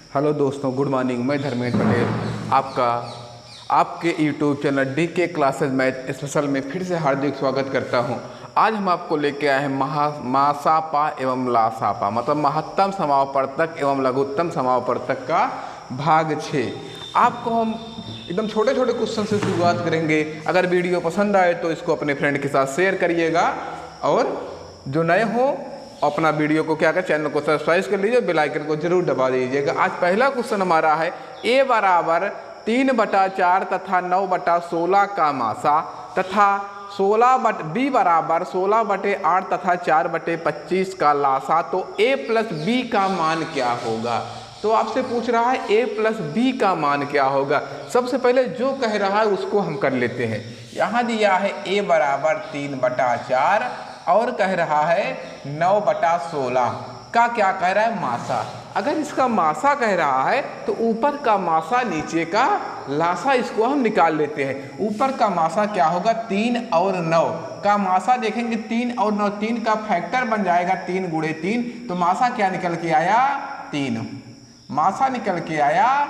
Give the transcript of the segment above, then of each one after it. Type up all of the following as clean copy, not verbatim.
Hello दोस्तों, good morning. मैं धर्मेंद्र पटेल आपके YouTube channel DK classes math special में फिर से हार्दिक स्वागत करता हूं। आज हम आपको लेके आए हैं मासापा एवं लासापा, मतलब महत्तम समापवर्तक एवं लघुत्तम समापवर्तक का भाग 6। आपको हम एकदम छोटे छोटे क्वेश्चन से शुरुआत करेंगे। अगर वीडियो पसंद आए तो इसको अपने फ्रेंड के साथ शेयर करिएगा, और जो नए हों अपना वीडियो को क्या कर चैनल को सब्सक्राइब कर लीजिए, बेल आइकन को जरूर दबा दीजिएगा। आज पहला क्वेश्चन हमारा है a बराबर 3/4 तथा 9/16 का मासा तथा b बराबर 16/8 तथा 4/25 का लासा, तो a प्लस b का मान क्या होगा। तो आपसे पूछ रहा है a प्लस b का मान क्या होगा। सबसे पहले जो कह रहा है उसको हम कर लेते हैं। यहाँ दिया है a बराबर 3/4 और कह रहा है 9/16 का क्या कह रहा है, मासा। अगर इसका मासा कह रहा है तो ऊपर का मासा नीचे का लासा, इसको हम निकाल लेते हैं। ऊपर का मासा क्या होगा, 3 और 9 का मासा देखेंगे, 3 और 9 3 का फैक्टर बन जाएगा, 3 × 3, तो मासा क्या निकल के आया, 3। मासा निकल के आया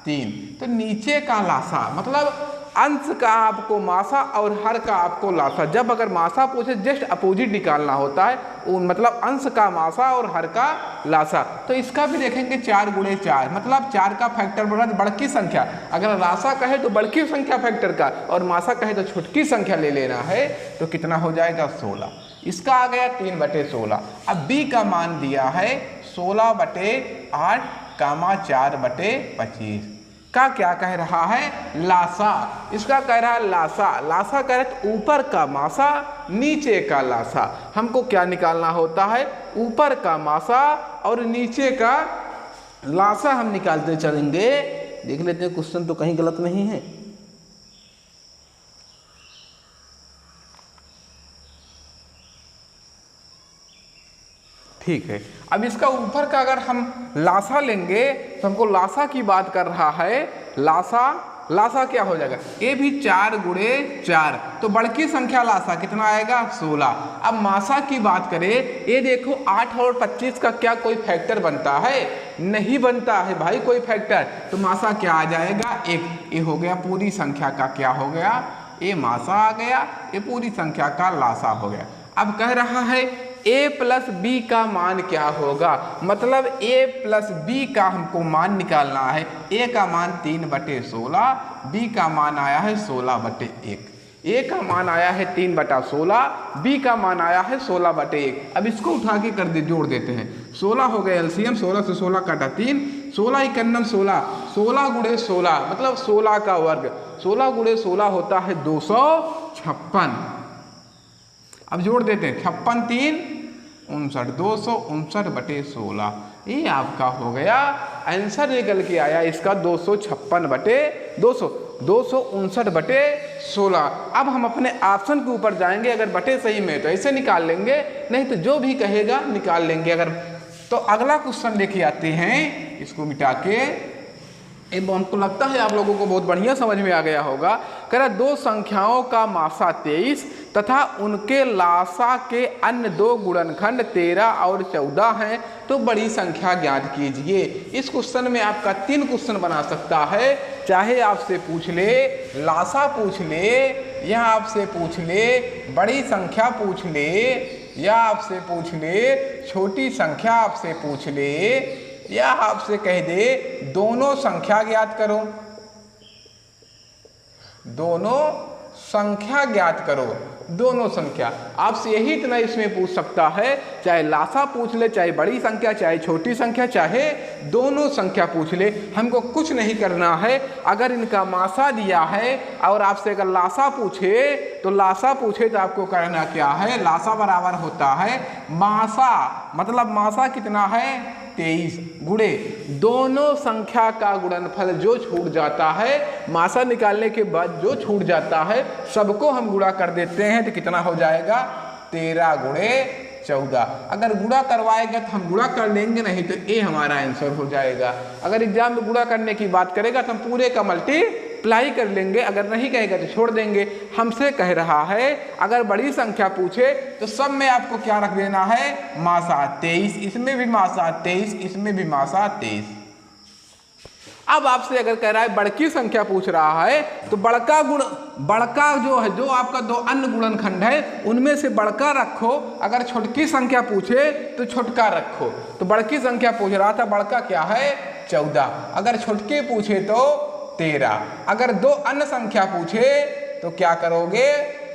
3। तो नीचे का लासा मतलब अंश का आपको मासा और हर का आपको लासा। जब अगर मासा पूछे जस्ट अपोजिट निकालना होता है, मतलब अंश का मासा और हर का लासा। तो इसका भी देखेंगे 4 × 4, मतलब 4 का फैक्टर बड़ा बड़की संख्या। अगर लासा कहे तो बड़की संख्या फैक्टर का, और मासा कहे तो छोटकी संख्या ले लेना है, तो कितना हो जाएगा, 16। इसका आ गया 3/16। अब b का मान दिया है 16/8, 4/25 का क्या कह रहा है, लासा। इसका कह रहा है लासा। लासा कह रहा है ऊपर का मासा नीचे का लासा। हमको क्या निकालना होता है, ऊपर का मासा और नीचे का लासा हम निकालते चलेंगे। देख लेते हैं क्वेश्चन तो कहीं गलत नहीं है। ठीक है, अब इसका ऊपर का अगर हम लासा लेंगे तो हमको लासा की बात कर रहा है। लासा क्या हो जाएगा, ये भी 4 × 4, तो बड़की संख्या लासा कितना आएगा, 16। अब मासा की बात करें, ये देखो 8 और 25 का क्या कोई फैक्टर बनता है, नहीं बनता है भाई कोई फैक्टर। तो मासा क्या आ जाएगा, 1। ये हो गया पूरी संख्या का क्या हो गया, ये मासा आ गया, ये पूरी संख्या का लासा हो गया। अब कह रहा है a प्लस b का मान क्या होगा, मतलब a प्लस b का हमको मान निकालना है। a का मान 3/16, b का मान आया है 16/1। a का मान आया है 3/16, b का मान आया है 16/1। अब इसको उठा के कर दे, जोड़ देते हैं। 16 हो गए एलसीएम, 16 से 16 काटा 3, 16 × 16, 16 × 16 मतलब 16 का वर्ग। 16 × 16 होता है 256। अब जोड़ देते हैं, 56 3 59, 259/16। ये आपका हो गया आंसर निकल के आया इसका 259/16। अब हम अपने ऑप्शन के ऊपर जाएंगे। अगर बटे सही में तो ऐसे निकाल लेंगे, नहीं तो जो भी कहेगा निकाल लेंगे। अगर तो अगला क्वेश्चन लेके आते हैं, इसको मिटा के। हमको लगता है आप लोगों को बहुत बढ़िया समझ में आ गया होगा। कह रहा 2 संख्याओं का मासा 23 तथा उनके लासा के अन्य 2 गुणनखंड 13 और 14 हैं, तो बड़ी संख्या ज्ञात कीजिए। इस क्वेश्चन में आपका 3 क्वेश्चन बना सकता है। चाहे आपसे पूछ ले लासा पूछ ले, या आपसे पूछ ले बड़ी संख्या पूछ ले, या आपसे पूछ ले छोटी संख्या आपसे पूछ ले, या आपसे कह दे दोनों संख्या ज्ञात करो, दोनों संख्या ज्ञात करो, दोनों संख्या। आपसे यही इतना इसमें पूछ सकता है। चाहे लासा पूछ ले, चाहे बड़ी संख्या, चाहे छोटी संख्या, चाहे दोनों संख्या पूछ ले, हमको कुछ नहीं करना है। अगर इनका मासा दिया है और आपसे अगर लासा पूछे तो आपको करना क्या है, लासा बराबर होता है मासा, मतलब मासा कितना है 23 गुणे दोनों संख्या का गुणनफल जो छूट जाता है, मासा निकालने के बाद जो छूट जाता है सबको हम गुणा कर देते हैं, तो कितना हो जाएगा 13 × 14। अगर गुणा करवाएगा तो हम गुणा कर लेंगे, नहीं तो ये हमारा आंसर हो जाएगा। अगर एग्जाम में गुणा करने की बात करेगा तो हम पूरे का मल्टीप्लाई कर लेंगे, अगर नहीं कहेगा तो छोड़ देंगे। हमसे कह रहा है अगर बड़ी संख्या पूछे तो सब में आपको क्या रख देना है, मासा 23, इसमें भी मासा 23, इसमें भी मासा 23। अब आपसे अगर कह रहा है बड़की संख्या पूछ रहा है तो बड़का जो है, जो आपका दो अन्य गुणनखंड है उनमें से बड़का रखो। अगर छोटकी संख्या पूछे तो छोटका रखो। तो बड़की संख्या पूछ रहा था, बड़का क्या है 14। अगर छोटकी पूछे तो 13। अगर दो अन्य संख्या पूछे तो क्या करोगे,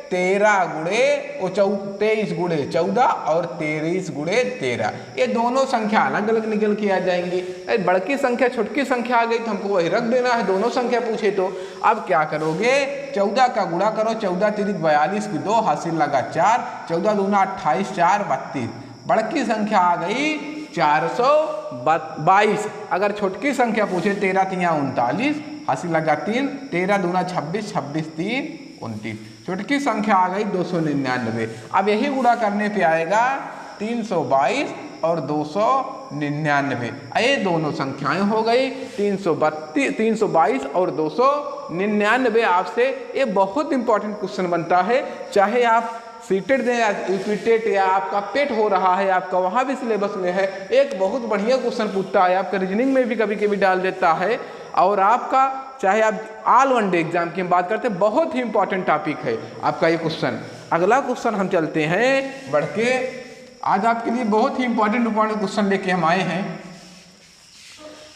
13 गुणे 23 गुणे 14 और 23 गुणे 13। ये दोनों संख्या अलग अलग निकल के आ जाएंगी। अरे बड़की संख्या छोटकी संख्या आ गई तो हमको वही रख देना है, दोनों संख्या पूछे तो। अब क्या करोगे, 14 का गुणा करो, 14 तिरिक 42 की 2 हासिल लगा 4, 14 दूना 28, 4 32। बड़की संख्या आ गई 422। अगर छोटकी संख्या पूछे 13 तिया 39 हासिल लगा 3, 13 दूना 26, 26 3 29। छोटकी संख्या आ गई 299। अब यही गुणा करने पे आएगा 322 और 299। ये दोनों संख्याएं हो गई 322 और 299 आपसे। ये बहुत इंपॉर्टेंट क्वेश्चन बनता है, चाहे आप सीटेड दें या यूपीटेट या आपका पेट हो रहा है, आपका वहाँ भी सिलेबस में है। एक बहुत बढ़िया क्वेश्चन पूछता है, आपका रीजनिंग में भी कभी कभी डाल देता है। और आपका चाहे आप ऑल वन डे एग्जाम की हम बात करते हैं, बहुत ही इंपॉर्टेंट टॉपिक है आपका ये क्वेश्चन। अगला क्वेश्चन हम चलते हैं बढ़ के। आज आपके लिए बहुत ही इंपॉर्टेंट क्वेश्चन लेके हम आए हैं।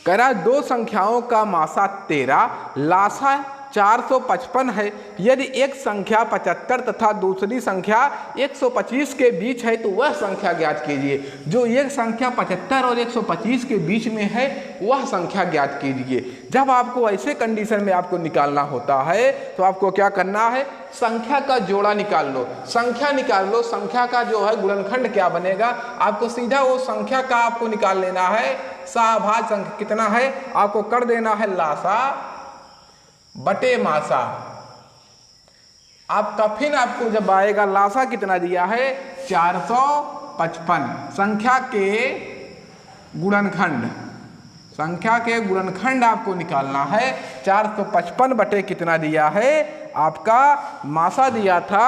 कह रहा है दो संख्याओं का मासा 13, लासा 455 है। यदि एक संख्या 75 तथा दूसरी संख्या 125 के बीच है तो वह संख्या ज्ञात कीजिए। जो एक संख्या 75 और 125 के बीच में है वह संख्या ज्ञात कीजिए। जब आपको ऐसे कंडीशन में आपको निकालना होता है तो आपको क्या करना है, संख्या का जोड़ा निकाल लो, संख्या निकाल लो। संख्या का जो है गुणनखंड क्या बनेगा, आपको सीधा वो संख्या का आपको निकाल लेना है। सहभाज्य संख्या कितना है, आपको कर देना है लासा बटे मासा। आपका फिर आपको जब आएगा लासा कितना दिया है 455। संख्या के गुणनखंड, संख्या के गुणनखंड आपको निकालना है। 455 बटे कितना दिया है, आपका मासा दिया था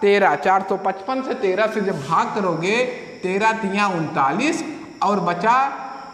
13। 455 से 13 से जब भाग करोगे 13 तिया 39 और बचा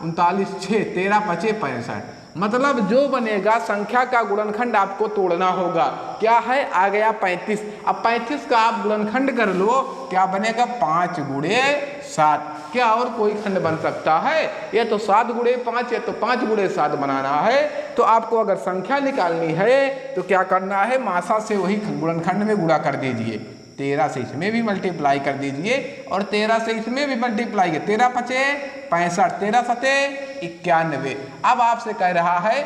39 6, 13 पचे 65। मतलब जो बनेगा संख्या का गुणनखंड आपको तोड़ना होगा। क्या है, आ गया 35। अब 35 का आप गुणनखंड कर लो, क्या बनेगा 5 गुणे 7। क्या और कोई खंड बन सकता है, ये तो 7 गुणे 5 या तो 5 गुणे 7 बनाना है। तो आपको अगर संख्या निकालनी है तो क्या करना है, मासा से वही गुणनखंड में गुणा कर दीजिए। 13 से इसमें भी मल्टीप्लाई कर दीजिए और 13 से इसमें भी मल्टीप्लाई किया। 13 पचे 65, 13 सते 91। अब आपसे कह रहा है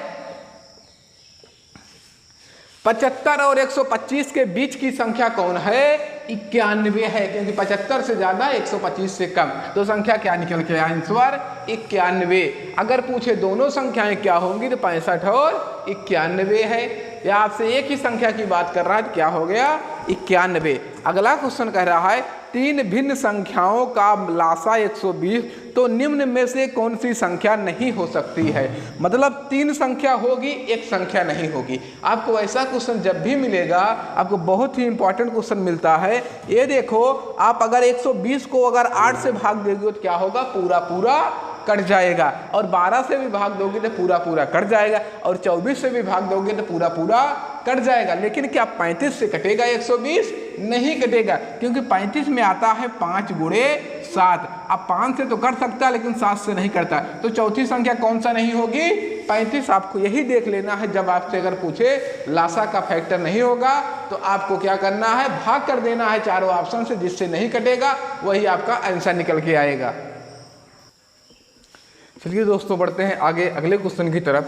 75 और 125 के बीच की संख्या कौन है, 91 है। क्योंकि 75 से ज्यादा 125 से कम, तो संख्या क्या निकल के आंसर 91। अगर पूछे दोनों संख्याएं क्या होंगी तो 65 और 91 है। या आपसे एक ही संख्या की बात कर रहा है, क्या हो गया 91। अगला क्वेश्चन कह रहा है तीन भिन्न संख्याओं का लासा 120, तो निम्न में से कौन सी संख्या नहीं हो सकती है। मतलब 3 संख्या होगी, एक संख्या नहीं होगी। आपको ऐसा क्वेश्चन जब भी मिलेगा, आपको बहुत ही इंपॉर्टेंट क्वेश्चन मिलता है। ये देखो, आप अगर 120 को अगर 8 से भाग देंगे तो क्या होगा, पूरा पूरा कट जाएगा। और 12 से भी भाग दोगे तो पूरा पूरा कट जाएगा। और 24 से भी भाग दोगे तो पूरा पूरा कट जाएगा। लेकिन क्या 35 से कटेगा 120? नहीं कटेगा, क्योंकि 35 में आता है 5 गुणे 7। अब 5 से तो कट सकता है लेकिन 7 से नहीं करता। तो चौथी संख्या कौन सा नहीं होगी, 35। आपको यही देख लेना है। जब आपसे अगर पूछे लासा का फैक्टर नहीं होगा तो आपको क्या करना है, भाग कर देना है चारों ऑप्शन से, जिससे नहीं कटेगा वही आपका आंसर निकल के आएगा। चलिए दोस्तों, बढ़ते हैं आगे अगले क्वेश्चन की तरफ।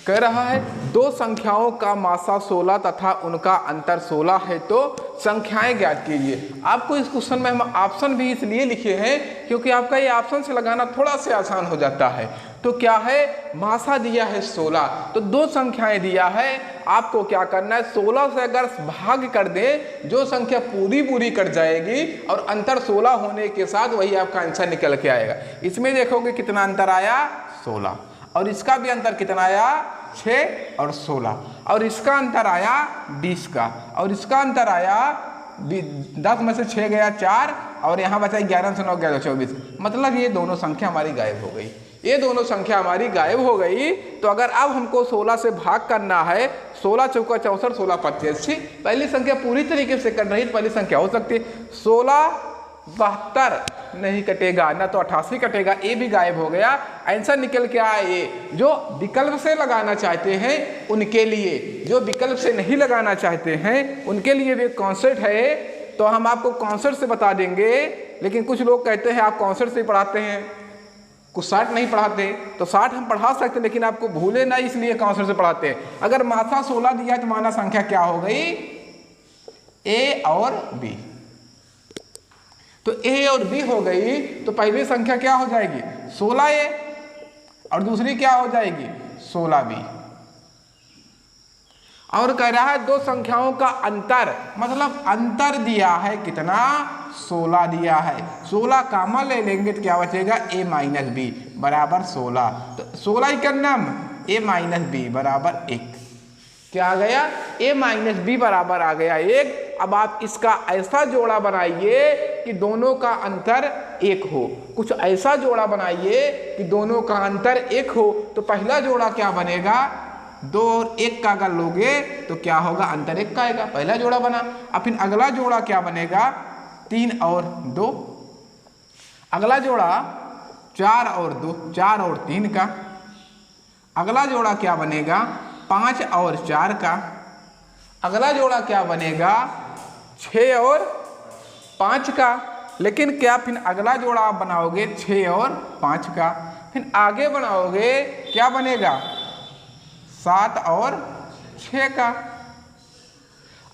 कह रहा है दो संख्याओं का मासा 16 तथा उनका अंतर 16 है, तो संख्याएं ज्ञात कीजिए। आपको इस क्वेश्चन में हम ऑप्शन भी इसलिए लिखे हैं क्योंकि आपका ये ऑप्शन से लगाना थोड़ा सा आसान हो जाता है। तो क्या है, मासा दिया है 16, तो दो संख्याएं दिया है। आपको क्या करना है, 16 से अगर भाग कर दे, जो संख्या पूरी पूरी कट जाएगी और अंतर 16 होने के साथ वही आपका आंसर निकल के आएगा। इसमें देखोगे कितना अंतर आया, 16। और इसका भी अंतर कितना आया, 6 और 16। और इसका अंतर आया 20 का। और इसका अंतर आया 10 में से 6 गया 4, और यहाँ बचा 11 से 9 11 24, मतलब ये दोनों संख्या हमारी गायब हो गई, ये दोनों संख्या हमारी गायब हो गई। तो अगर अब हमको 16 से भाग करना है, 16 चौका 64, 16 25, पहली संख्या पूरी तरीके से कर रही, पहली संख्या हो सकती है 16 72 नहीं कटेगा, ना तो 88 कटेगा, ए भी गायब हो गया। आंसर निकल के आया ए। जो विकल्प से लगाना चाहते हैं उनके लिए, जो विकल्प से नहीं लगाना चाहते हैं उनके लिए भी कॉन्सेप्ट है, तो हम आपको कॉन्सेप्ट से बता देंगे। लेकिन कुछ लोग कहते हैं आप कॉन्सेप्ट से पढ़ाते हैं, कुछ शार्ट नहीं पढ़ाते, तो शार्ट हम पढ़ा सकते हैं लेकिन आपको भूले ना, इसलिए कॉन्सेप्ट से पढ़ाते हैं। अगर मासा 16 दिया है तो माना संख्या क्या हो गई, ए और बी। तो ए और बी हो गई, तो पहली संख्या क्या हो जाएगी 16A और दूसरी क्या हो जाएगी 16B। और कह रहा है दो संख्याओं का अंतर, मतलब अंतर दिया है कितना 16 दिया है, 16 कामन ले लेंगे तो क्या बचेगा a माइनस बी बराबर 16। तो 16 का नाम a माइनस बी बराबर 1, क्या आ गया a माइनस बी बराबर आ गया 1। अब आप इसका ऐसा जोड़ा बनाइए कि दोनों का अंतर 1 हो, कुछ ऐसा जोड़ा बनाइए कि दोनों का अंतर 1 हो। तो पहला जोड़ा क्या बनेगा 2 और 1 का अगर लोगे तो क्या होगा अंतर 1 का आएगा, पहला जोड़ा बना। अब फिर अगला जोड़ा क्या बनेगा 3 और 2, अगला जोड़ा 4 और 2 4 और 3 का, अगला जोड़ा क्या बनेगा 5 और 4 का, अगला जोड़ा क्या बनेगा 6 और 5 का। लेकिन क्या फिर अगला जोड़ा आप बनाओगे 6 और 5 का, फिर आगे बनाओगे क्या बनेगा 7 और 6 का।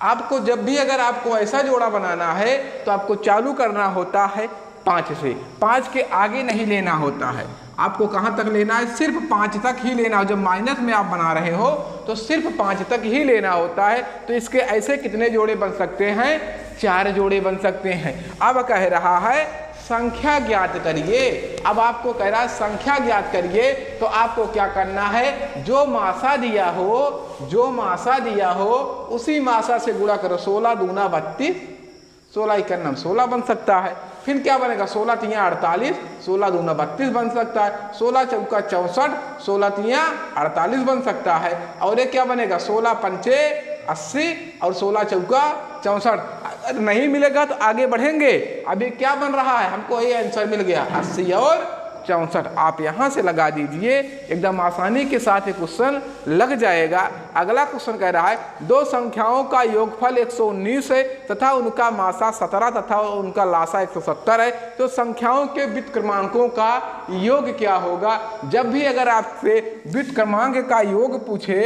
आपको जब भी अगर आपको ऐसा जोड़ा बनाना है तो आपको चालू करना होता है 5 से, 5 के आगे नहीं लेना होता है। आपको कहाँ तक लेना है सिर्फ 5 तक ही लेना हो। जब माइनस में आप बना रहे हो तो सिर्फ 5 तक ही लेना होता है। तो इसके ऐसे कितने जोड़े बन सकते हैं 4 जोड़े बन सकते हैं। अब कह रहा है संख्या ज्ञात करिए। अब आपको कह रहा है संख्या ज्ञात करिए, तो आपको क्या करना है जो मासा दिया हो, जो मासा दिया हो उसी मासा से गुणा करो। 16 दूना 32, 16 का नाम 16 बन सकता है। फिर क्या बनेगा 16 तिया 48, 16 दूना 32 बन सकता है। 16 चौका 64, 16 तिया 48 बन सकता है। और एक क्या बनेगा 16 पंचे 80 और 16 चौका 64। अगर नहीं मिलेगा तो आगे बढ़ेंगे। अभी क्या बन रहा है हमको ये आंसर मिल गया 80 और 64। आप यहाँ से लगा दीजिए, एकदम आसानी के साथ ये क्वेश्चन लग जाएगा। अगला क्वेश्चन कह रहा है दो संख्याओं का योगफल 119 है तथा उनका मासा 17 तथा उनका लासा 170 है, तो संख्याओं के बिट क्रमांकों का योग क्या होगा। जब भी अगर आपसे बिट क्रमांक का योग पूछे,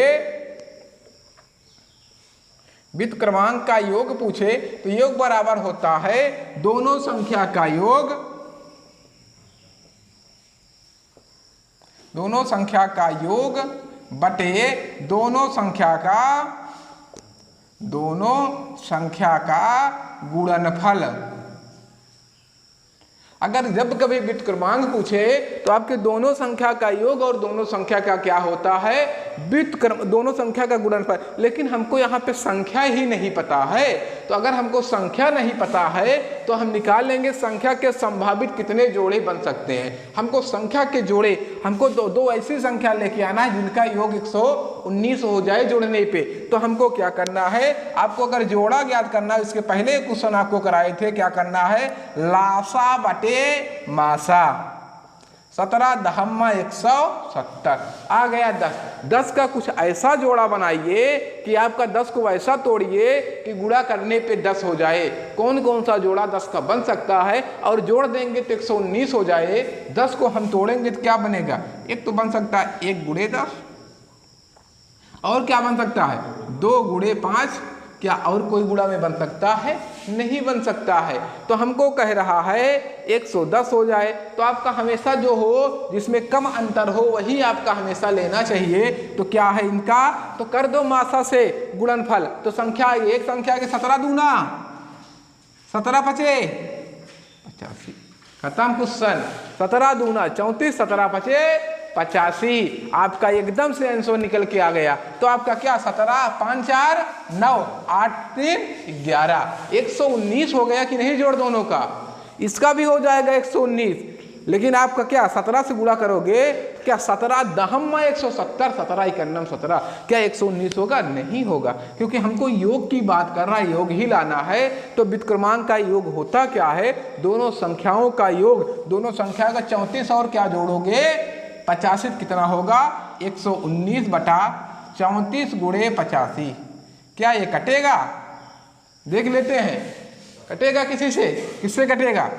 बिट क्रमांक का योग पूछे तो योग बराबर होता है दोनों संख्या का योग, दोनों संख्या का योग बटे दोनों संख्या का गुणनफल। अगर जब कभी बिट क्रमांक पूछे तो आपके दोनों संख्या का योग और दोनों संख्या का क्या होता है दोनों संख्या का गुणनफल। लेकिन हमको यहाँ पे संख्या ही नहीं पता है, तो अगर हमको संख्या नहीं पता है तो हम निकाल लेंगे संख्या के संभावित कितने जोड़े बन सकते हैं। हमको संख्या के जोड़े, हमको दो ऐसी संख्या लेके आना है जिनका योग 119 हो जाए जोड़ने पे। तो हमको क्या करना है, आपको अगर जोड़ा ज्ञात करना है, इसके पहले क्वेश्चन आपको कराए थे, क्या करना है लासा बटे मासा। 17 दहम्मा 170 आ गया 10 का कुछ ऐसा जोड़ा बनाइए कि आपका 10 को ऐसा तोड़िए कि गुणा करने पे 10 हो जाए। कौन कौन सा जोड़ा 10 का बन सकता है, और जोड़ देंगे तो 119 हो जाए। 10 को हम तोड़ेंगे तो क्या बनेगा, एक तो बन सकता है 1 गुणे 10, और क्या बन सकता है 2 गुणे 5। क्या और कोई गुणा में बन सकता है, नहीं बन सकता है। तो हमको कह रहा है 110 हो जाए। तो आपका हमेशा जो हो जिसमें कम अंतर हो वही आपका हमेशा लेना चाहिए। तो क्या है इनका, तो कर दो मासा से गुणनफल। तो संख्या एक संख्या के 17 दूना 17 पचे 85, खत्म क्वेश्चन। 17 दूना 34, 17 पचे 85, आपका एकदम से आंसर निकल के आ गया। तो आपका क्या 17 5 4 9 8 3 11 119 हो गया कि नहीं जोड़ दोनों का। इसका भी हो जाएगा 119, लेकिन आपका क्या 17 से गुणा करोगे, क्या 17 दहम 170, 17 इकन्नम 17, क्या 119 होगा? नहीं होगा, क्योंकि हमको योग की बात कर रहा है, योग ही लाना है। तो व्युत्क्रमांक का योग होता क्या है? दोनों संख्याओं का योग, दोनों संख्या का 34 और क्या जोड़ोगे 85, कितना होगा 119 बटा 34 गुणे 85। क्या ये कटेगा? देख लेते हैं, कटेगा किसी से? किससे कटेगा?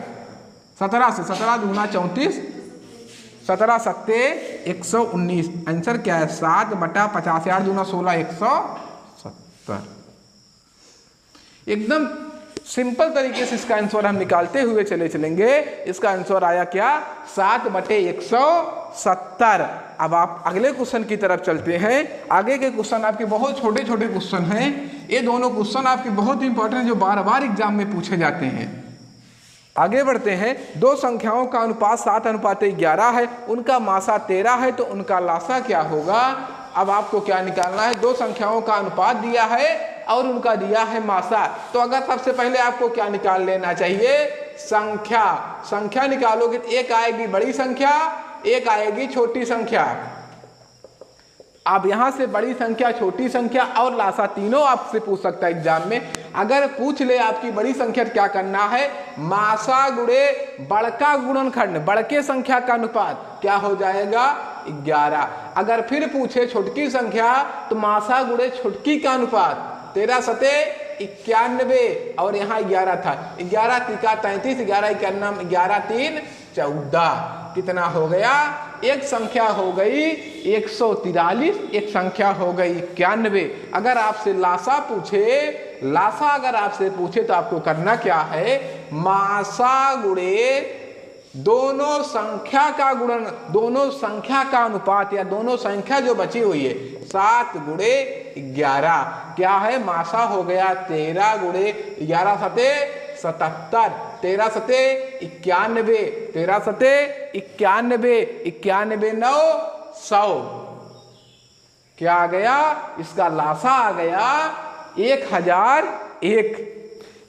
17 से। 17 दूना 34, 17 सत्ते 119। आंसर क्या है? 7 बटा 50, 8 दूना 16, 170। एकदम सिंपल तरीके से इसका आंसर हम निकालते हुए चलेंगे। इसका आंसर आया क्या? 7 बटे 170। अब आप अगले क्वेश्चन की तरफ चलते हैं। आगे के क्वेश्चन आपके बहुत छोटे छोटे क्वेश्चन हैं। ये दोनों क्वेश्चन आपके बहुत इंपॉर्टेंट, जो बार बार एग्जाम में पूछे जाते हैं। आगे बढ़ते हैं। दो संख्याओं का अनुपात 7:11 है, उनका मासा 13 है, तो उनका लासा क्या होगा? अब आपको क्या निकालना है? दो संख्याओं का अनुपात दिया है और उनका दिया है मासा। तो अगर सबसे पहले आपको क्या निकाल लेना चाहिए? संख्या। संख्या निकालोगे तो एक आएगी बड़ी संख्या, एक आएगी छोटी संख्या। आप यहां से बड़ी संख्या, छोटी संख्या और लासा तीनों आपसे पूछ सकता है एग्जाम में। अगर पूछ ले आपकी बड़ी संख्या तो क्या करना है? मासा गुणे बड़का गुणनखंड, बड़के संख्या का अनुपात क्या हो जाएगा? 11। अगर फिर पूछे छोटकी संख्या तो मासा गुणे छोटकी का अनुपात 13 सते 91, और यहाँ 11 था, 11 तिका 33, 11 इकन्नम, 11 3 14। कितना हो गया? एक संख्या हो गई 143, एक संख्या हो गई 91। अगर आपसे लासा पूछे, लासा अगर आपसे पूछे तो आपको करना क्या है? मासा गुणे दोनों संख्या का गुणन, दोनों संख्या का अनुपात, या दोनों संख्या जो बची हुई है 7 गुणे 11। क्या है? मासा हो गया 13 गुणे 11 सते 77, 13 सते 91, 13 सते 91, 91 9 100। क्या आ गया? इसका लासा आ गया 1001।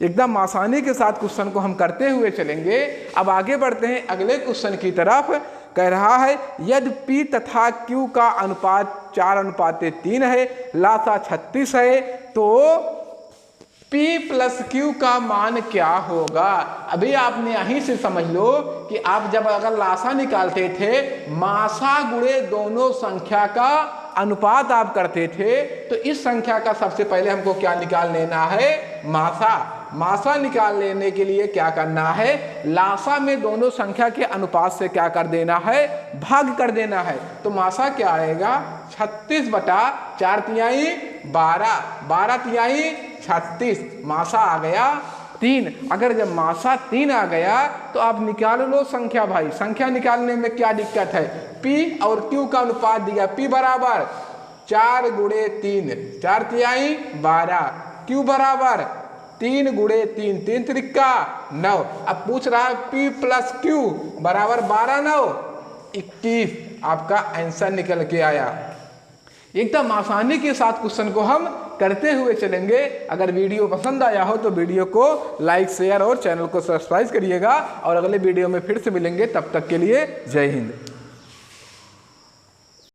एकदम आसानी के साथ क्वेश्चन को हम करते हुए चलेंगे। अब आगे बढ़ते हैं अगले क्वेश्चन की तरफ। कह रहा है यदि P तथा Q का अनुपात 4:3 है, लासा 36 है, तो P प्लस Q का मान क्या होगा? अभी आपने यहीं से समझ लो कि आप जब अगर लासा निकालते थे, मासा गुणे दोनों संख्या का अनुपात आप करते थे, तो इस संख्या का सबसे पहले हमको क्या निकाल लेना है? मासा। मासा निकाल लेने के लिए क्या करना है? लासा में दोनों संख्या के अनुपात से क्या कर देना है? भाग कर देना है। तो मासा क्या आएगा? 36 बटा 4 तिहाई 12, 12 तिहाई 36। मासा आ गया 3। अगर जब मासा 3 आ गया तो आप निकाल लो संख्या भाई। संख्या निकालने में क्या दिक्कत है? P और Q का अनुपात दिया, P बराबर 4 गुणे 3, 4 तिहाई 12, Q बराबर 3 गुणे 3, 3 त्रिका 9। अब पूछ रहा है P प्लस Q बराबर 12 9 21। आपका आंसर निकल के आया। एकदम आसानी के साथ क्वेश्चन को हम करते हुए चलेंगे। अगर वीडियो पसंद आया हो तो वीडियो को लाइक, शेयर और चैनल को सब्सक्राइब करिएगा। और अगले वीडियो में फिर से मिलेंगे, तब तक के लिए जय हिंद।